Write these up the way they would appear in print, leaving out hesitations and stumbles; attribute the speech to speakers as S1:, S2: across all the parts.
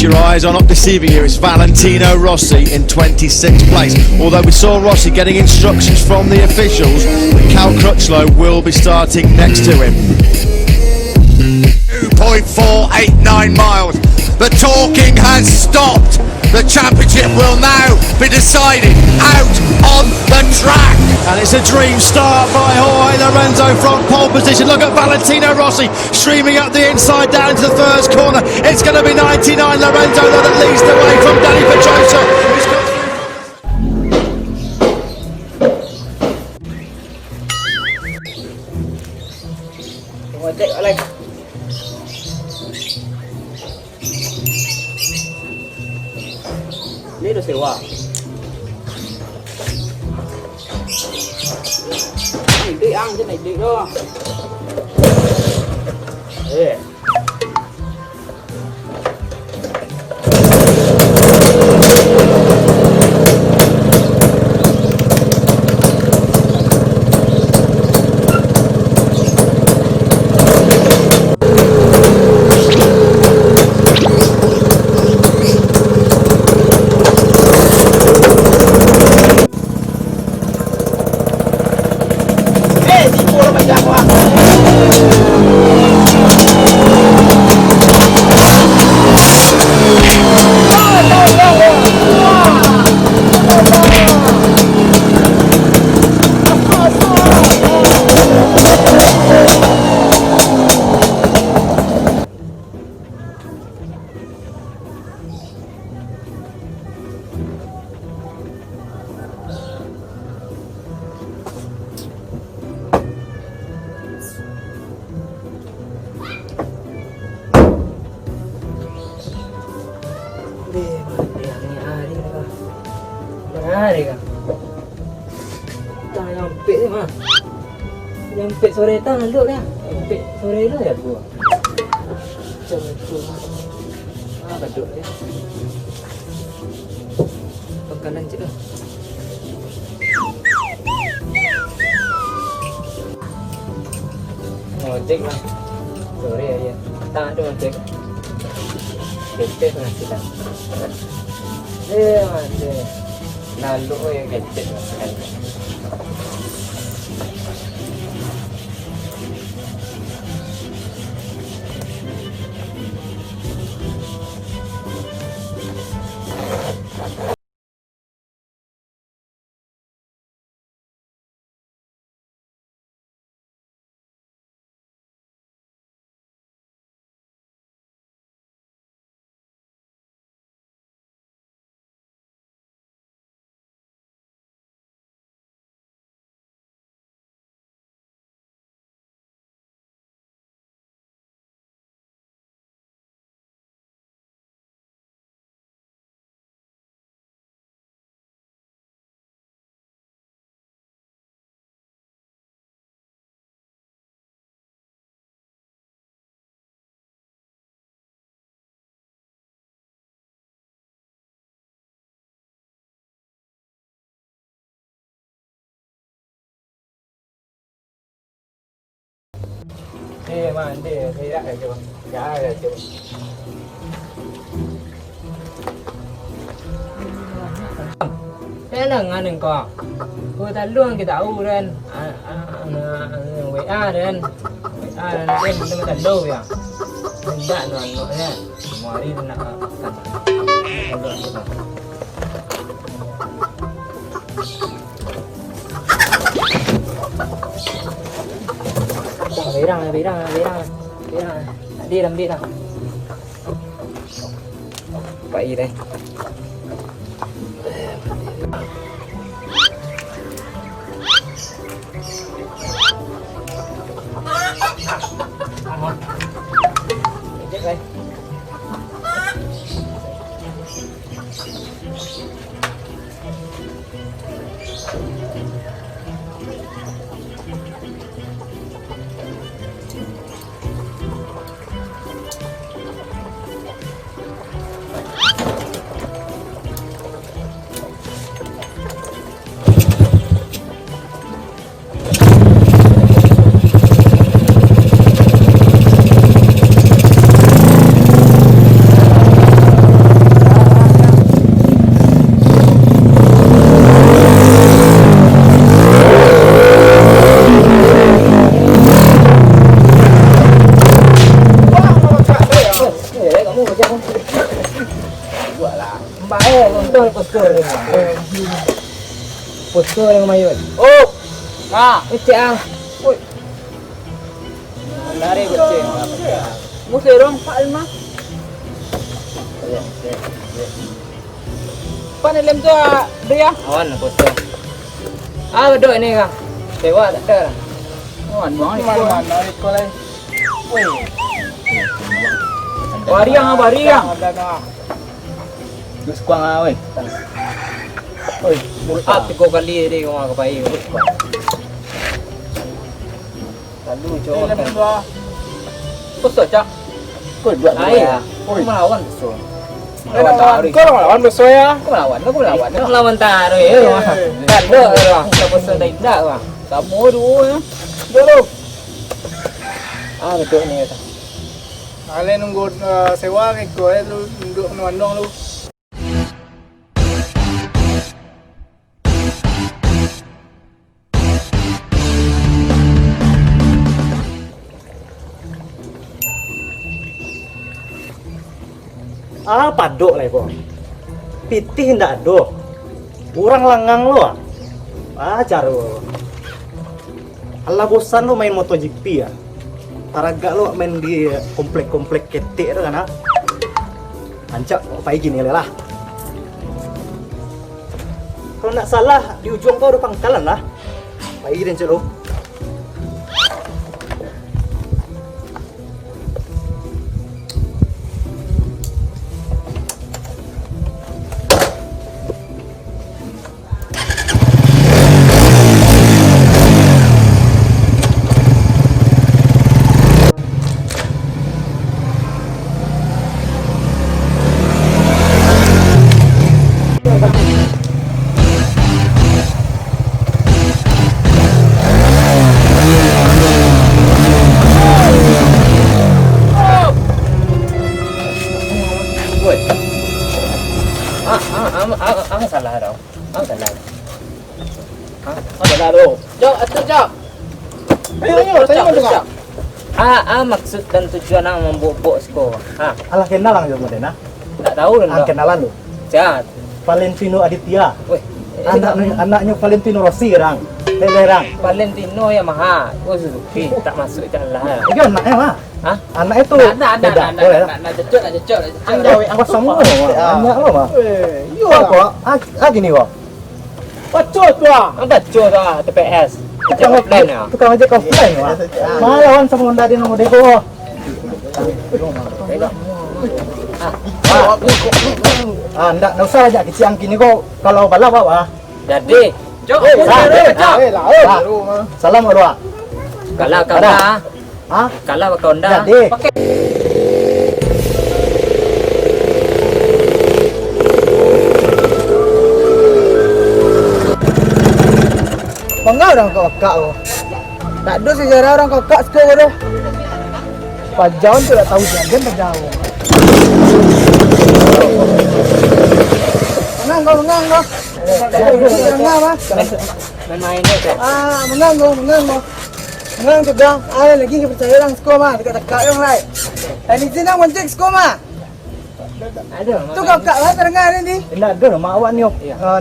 S1: your eyes are not deceiving you, it's Valentino Rossi in 26th place. Although we saw Rossi getting instructions from the officials that Cal Crutchlow will be starting next to him.
S2: 2.489 miles. The talking has stopped. The championship will now be decided out on the track.
S1: And it's a dream start by Jorge Lorenzo from pole position. Look at Valentino Rossi streaming up the inside down into the first corner. It's going to be 99 Lorenzo that leads the way from Danny Pedrosa, who's got
S3: Lấy đồ xỉu à? Mình đi ăn cái này đi đó. Ê. Nyampe sore tang lalu dah. Nyampe sore lah ya gua. Coba beduk ya. Pekanan cik dah. Ngojek lah. Sore aja. Tak ada ngojek. Kecek lah kita. Masih. Lalu yang kecek lah. Mandi, tidak ada coba. Tidak ada coba. Thế là ngàn đừng có. Cô ta luôn cái tàu lên, WA lên, WA lên bên nó thành đâu vậy? Mình đã nói nha, ngoài đi là Lấy ra, đi làm đi nào. Vậy đây. Chết đây. Betul postur. Postur yang mayun.
S4: Oh. Nah,
S3: Kecil ah.
S4: woi.
S3: Lari kecil.
S4: Musuh orang Pak Alma. Pan lem tu dia.
S3: Awan postur. Ah betul ini kah? Sewa tak ada.
S4: Wan bang ikut. Narik kau lain. Woi. Bariang.
S3: Gus kuang ah weh. Oi, up 3 kali dia orang ke bayi. Lalu coba.
S4: Lem tu. Postur cak.
S3: Kau buat air. Kau melawan postur.
S4: Kau lawan musuh ya.
S3: Kau melawan. Kau melawan taruh ya. Dan dah. Kita postur dah indah bang.
S4: Kamu dulu ya. Dulu.
S3: Ah betul ni kata.
S4: Kalian nunggu sewa ke kau lu duduk menondong lu.
S5: Apa dok lah kok? Pitih ndak do. Orang langang lo ah. Ajar lo. Alah bosan lo main MotoGP ya. Taraga lo main di komplek-komplek ketik tu kan ah. Ancak kok pagi gini lah. Kalau ndak salah di ujung kau ada pangkalan lah. Pagi dan celo.
S3: Ang salah daw. Ang salah.
S4: Apa dah lu? Jom, atur jom. Ayo, tanya juga.
S3: Maksud dan tujuan ang membobok sko.
S5: Alah kenal lang mo din ah.
S3: Tak tahu
S5: Ang
S3: lah.
S5: kenalan lo.
S3: Siat.
S5: Valentino Aditya.
S3: Weh.
S5: Anaknya Valentino Rossi orang. Lelerang.
S3: Valentino ya maha. Oh Suzuki tak masuk jalan.
S5: Itu anaknya mah.
S3: Hah?
S5: Anak itu.
S3: Ada.
S5: Boleh lah.
S3: Nak jejak.
S5: Apa semua anak lo mah.
S4: Yo
S5: Kok gini kok.
S4: Pacot tu ah.
S3: Ang bacot ah TPS. Tukang offline ah.
S5: Tukang ojek offline mah. Malawan sama Honda di nomor deko. Ndak usah aja kiciang kini kok kalau balap apa.
S3: Jadi,
S4: Jom,
S5: Salam doa.
S3: kalau kau dah,
S5: Hah?
S3: kalau kau dah,
S5: Jadi.
S3: pakai.
S4: Bangga orang kakak lo. Tak ada sejarah orang kakak sekolah tu. Pajauan tu tak tahu jangan pajauan. Mengang kau. Mengang mah.
S3: Main ni tu.
S4: Mengang kau. Mengang tu dah. Ada lagi yang percaya orang sekolah mah. Dekat kakak yang lain. Dan di sini orang cek sekolah mah.
S3: Ada.
S4: Tu kakak lah terdengar ni.
S5: Ndak ada mak awak ni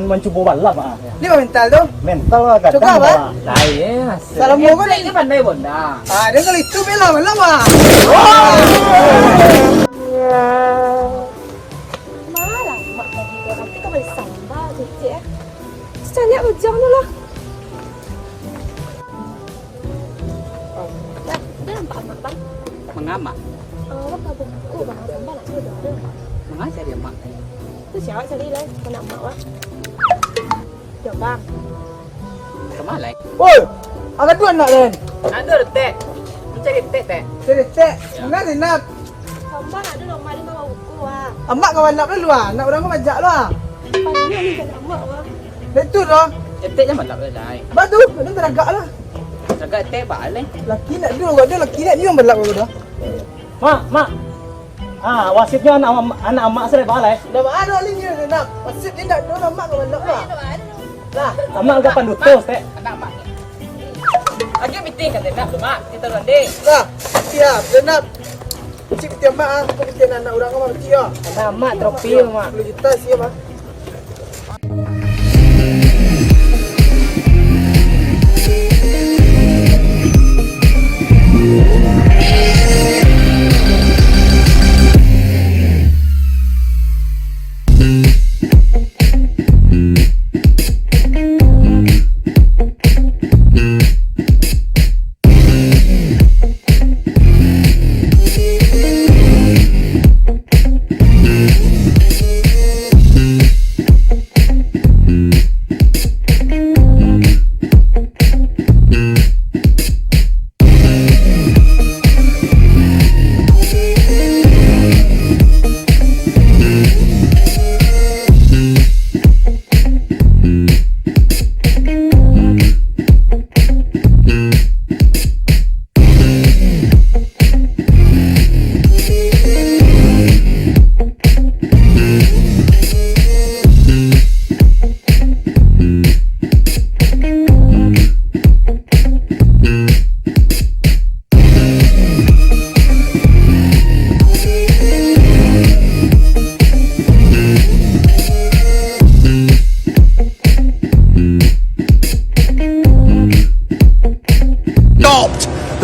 S5: mencuba balap ah.
S4: Ni apa mental tu?
S5: Mental lah kadang.
S4: Suka apa?
S3: Lain.
S4: Salam mo ko
S3: Ini pandai bonda.
S4: Dia kali itu bela mah.
S6: Marah mak tadi orang tu boleh sambal je cik. Cari ujung dulu. Dah nampak mak bang.
S3: Mengamak.
S6: Apa buku bang sambal nak cuba dah.
S3: Mengajar dia mak.
S6: Tu siapa cari lah. Kau nak mak wah. Jom bang.
S3: Kemalai.
S4: Oi, agak tu anak Len.
S3: Ada retek. Mencari retek.
S4: Cek. Mengaji nak.
S6: Sambal nak dulu mak dia bawa buku wah.
S4: Amak kawan nak dulu ah. Nak orang kau majak lu ah.
S6: Pandai ni tak nak mak wah.
S4: Itu dah.
S3: Retek jangan tak boleh.
S4: Batu, dia teragak lah.
S3: Jaga retek balik.
S4: Laki nak dulu kau dia laki nak dia belak kau dah.
S5: Mak. Wasitnya anak mak saya balai.
S4: Dah ada lagi dia nak. Maksud dia nak dulu mak kau belak lah. Lah,
S5: Amak agak pandutos teh.
S3: Anak mak. Lagi meeting kan dia nak mak. Kita runding.
S4: lah. Siap, dia nak. Cik kita mak ah, kau kita anak orang kau mesti ah.
S3: Anak mak trofi mak.
S4: 10 juta siap ah.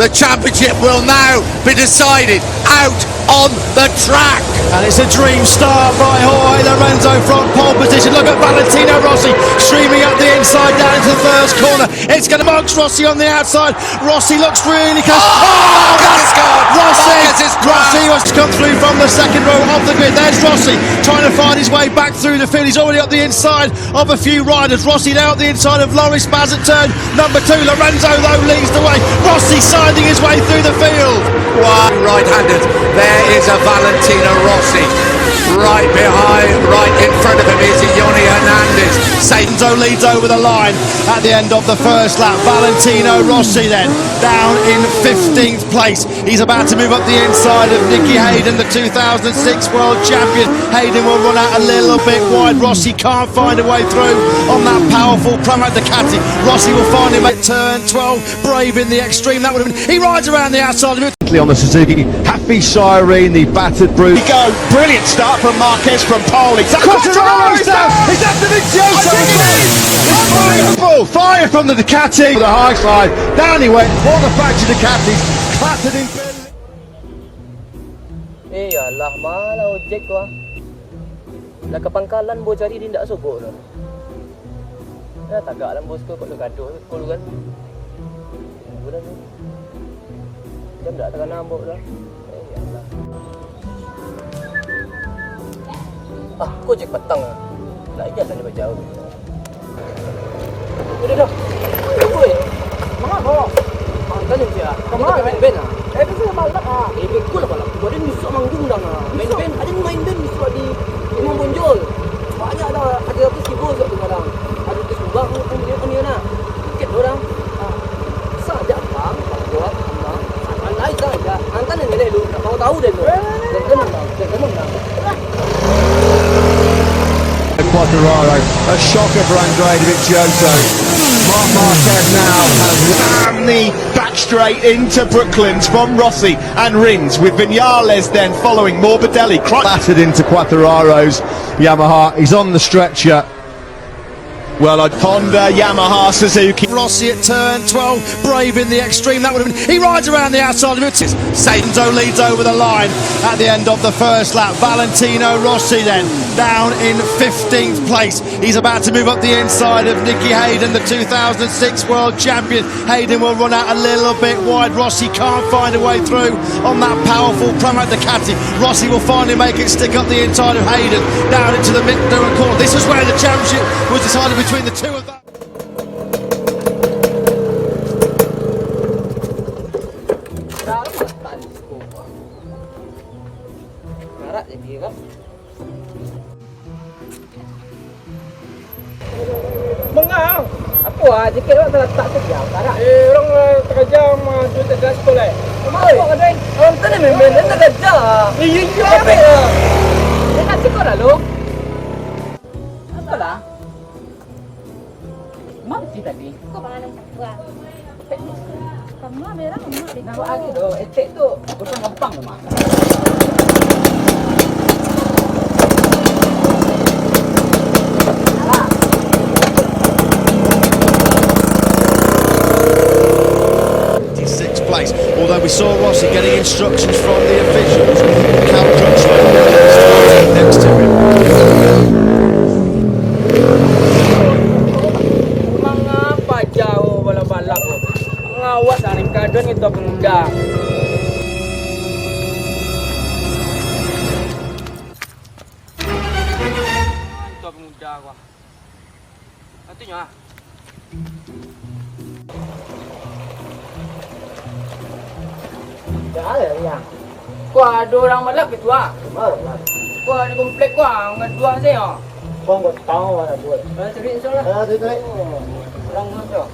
S2: The championship will now be decided out on the track.
S1: And it's a dream start by Jorge Lorenzo from pole position. Look at Valentino Rossi streaming up the inside down into the first corner. It's going to Marcus Rossi on the outside. Rossi looks really close. Rossi wants to come through from the second row of the grid. There's Rossi trying to find his way back through the field. He's already up the inside of a few riders. Rossi now at the inside of Loris Baz at turn number 2. Lorenzo though leads the way. Rossi siding his way through the field.
S2: Wow, right-handed. There is a Valentino Rossi. Right behind, right in front of him is Yoni Hernandez.
S1: Sainzo leads over the line at the end of the first lap. Valentino Rossi then down in 15th place. He's about to move up the inside of Nicky Hayden, the 2006 world champion. Hayden will run out a little bit wide. Rossi can't find a way through on that powerful Pramac Ducati. Rossi will find him at turn 12. Brave in the extreme. That would have been. He rides around the outside of it.
S7: On the Suzuki, Happy Cyrene, the battered brute.
S8: We go, brilliant start from Marquez from pole.
S7: Quartararo's down. He's after Vizioso. It's beautiful. Fire from the Ducati. The high side. Down he went. All the factory Ducatis clattered in.
S3: Iyalah, malah ojek tu ah. Lah ke pangkalan bo cari dia ndak sogok dah. Ya tagak lah bos kau kalau gaduh kau kan. Bukan tu. Jam dah tekan nambok dah. Iyalah. Ah, kau cek petang ah. Nak ijaz lah dia jauh. Udah dah. Oi. Mana kau? Kan dia. Kamu tak main band ah?
S4: Itu sudah balap ah.
S3: Betul lah balap. Kau ada misuk manggung dah ah. Main band, ada main band misuk di Imam Bonjol. Banyak dah ada apa sibuk kat kadang. Ada kesubang pun dia nak. Tiket orang. Ah. Saja bang, buat abang. Alai saja. Angkat ni dulu. Tak tahu dia tu. Dia kena.
S7: Quartararo, a shocker for Andrea Dovizioso. Marc Marquez now has
S8: And the back straight into Brooklands from Rossi and Rins with Vinales then following Morbidelli.
S7: battered into Quartararo's Yamaha. He's on the stretcher.
S8: Well, Honda, Yamaha, Suzuki.
S1: Rossi at turn 12, brave in the extreme. That would have been. He rides around the outside of it. Sainzo leads over the line at the end of the first lap. Valentino Rossi then down in 15th place. He's about to move up the inside of Nicky Hayden, the 2006 world champion. Hayden will run out a little bit wide. Rossi can't find a way through on that powerful Pramac Ducati. Rossi will finally make it stick up the inside of Hayden down into the mid-turn corner. This was where the championship was decided between the two of them.
S3: Karat je kan.
S4: Mengang.
S3: Apa ah jaket orang terletak sejam karat.
S4: Orang terjam tu tak gas sekolah.
S3: Oi, orang tu ni main dia tak kerja.
S4: Iya.
S3: Dia nak cikgu dah lu. Apa dah? Mati tadi.
S6: Kau mana buat? Kamu merah kamu di
S3: Nak lagi tu, etek tu. Bukan gampang tu mak.
S1: Place. Although we instructions from the officials. Cal Crutchlow next to him.
S3: Mengapa jauh balap-balap? Ngawas aning kadon itu pemuda. Itu pemuda gua. Artinya Kuah ada orang balap gitu ah. Kuah di komplek kuah ngedua saya.
S5: Kau nggak tahu mana gue.
S3: Cari insyaallah. Orang mana?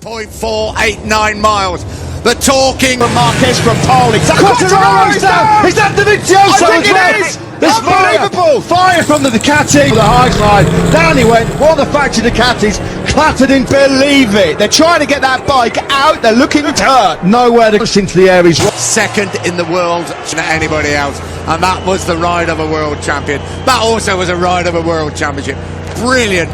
S2: 2.489 miles. The talking
S8: From Marquez from pole.
S7: Quartararo's down! Is that Dovizioso as well? There's unbelievable! Fire from the Ducati. The high slide. Down he went. One of the factory Ducatis clattered in.
S8: Believe it. They're trying to get that bike out. They're looking hurt.
S7: Nowhere to push into the air. He's
S2: second in the world to anybody else, and that was the ride of a world champion. That also was a ride of a world championship. Brilliant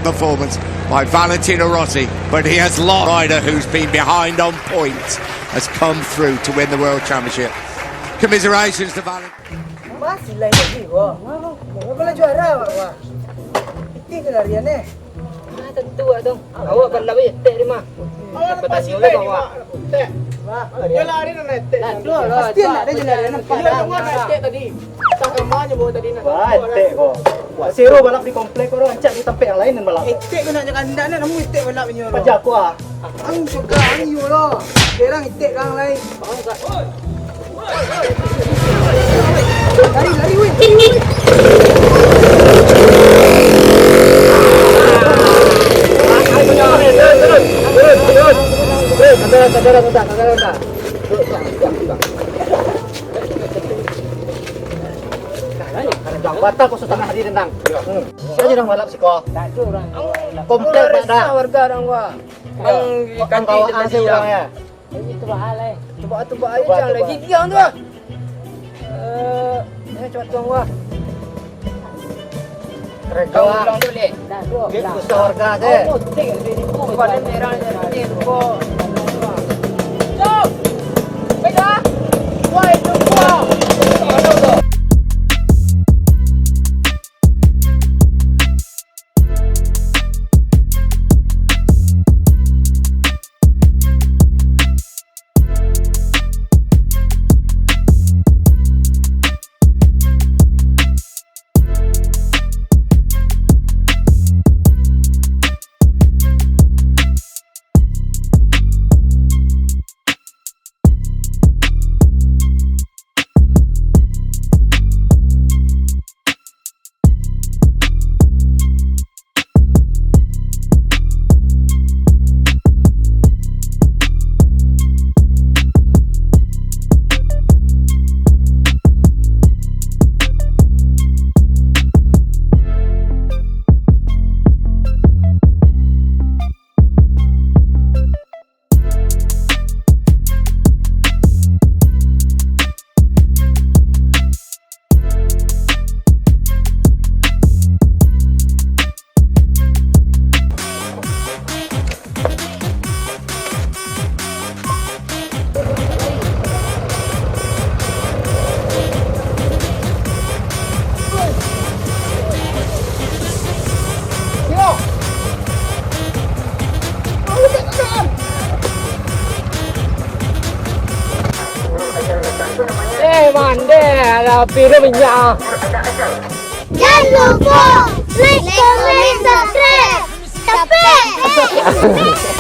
S2: performance by Valentino Rossi, but he has lost. Rider who's been behind on points has come through to win the world championship. Commiserations to Valentino.
S4: Masih lain lagi gua. Kalau juara gua. Itu kelarian eh.
S3: Tentu dong. Awak balap itu di mana? Petani oleh bawa.
S4: Dia lari na nete. Pasti nak dia jalan na
S3: Nete tadi. Tangkamannya bawa tadi nak.
S5: Wah, ete ko. Wah, zero balap di komplek ko ancak di tempat yang lain dan balap.
S4: Itik ko nak jangan anda na namu itik balap niyo.
S5: Pajak ko ah.
S4: Ang suka ang iyo lo. Derang itik kang lain. Lari weh.
S5: Batal ko sa tengah hari tentang. Siapa yang balap sih kau? Komplek pada.
S3: Warga orang gua.
S5: Kan kau asal orang ya.
S3: Itu bahal eh. Coba aja jangan lagi dia tu. Coba tuang gua.
S5: Mereka
S3: Ulang boleh. Dah dua.
S5: besar warga deh.
S3: Coba dia merah ni tu. Jom. Baiklah. Wah, itu gua. Mandai lah piru minyak.
S6: Jangan lupa like, comment, subscribe. Capek.